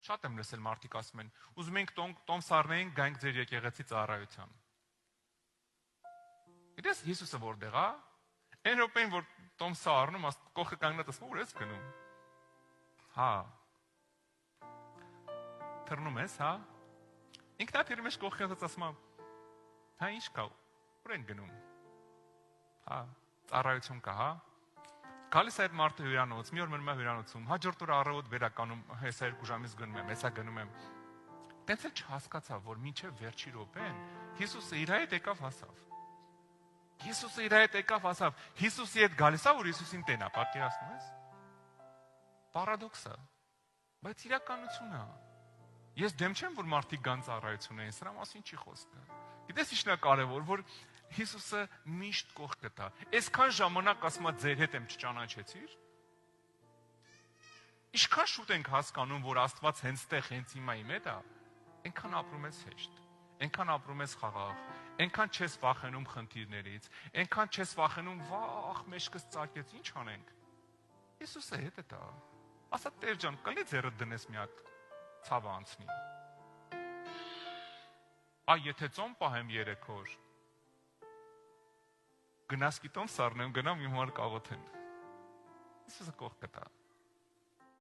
Շատ եմ լսել մարդիկ ասում են, ուզում ենք տոմ սառնեին, գանք ձեր եկեղեցի ծառայության։ Գիտես Հիսուսը որտեղ է։ Այն րոպեին, որ տոմ սառնում, կողքը կանգնած ասում, ուր ես գնում։ Հա։ Թռնում ես, հա։ Ինքնաթիռի մեջ կողքը ասում, հա ինչ կա, ուր են գնում։ Հա, ծառայություն կա, հա։ Գալիս է այդ մարդը հյուրանոց, մի օր մնում է հյուրանոցում, հաջորդ օրը առավոտ վերականում, հեսա 2 ժամից գնում եմ, հեսա գնում եմ։ Տենց էլ չհասկացա, որ մինչև վերջի րոպեն Հիսուսը իր հետ եկավ հասավ։ Հիսուսը իր հետ եկավ հասավ։ Հիսուսի հետ գալիս է, որ Հիսուսին տենա, պատկերացնում ես։ Պարադոքսը, բայց իրականությունն է։ Ես դեմ չեմ, որ մարդիկ գան ծառայություն են, սրա մասին չի խոսքը։ Գիտես ինչն է կարևոր, որ Հիսուսը միշտ կողքը տա։ Այսքան ժամանակ ասում է ձեր հետ եմ չճանաչեցիր։ Ինչքան շուտ ենք հասկանում, որ Աստված հենց տեղ, հենց հիմա իմ հետ է, այնքան ապրում ես հեշտ, այնքան ապրում ես խաղաղ, այնքան չես վախենում խնդիրներից, այնքան չես վախենում, վախ, մեջքս ծակեց, ինչ անենք։ Հիսուսը հետ է տա։ Ասա Տեր ջան, կլի ձեռդ դնես մի հատ ցավը անցնի։ Այ եթե ծոմ պահեմ 3 օր, գնաս գիտոմ սառնեմ, գնամ իմ համար կաղոթեն։ Հիսուսը կողքը տա։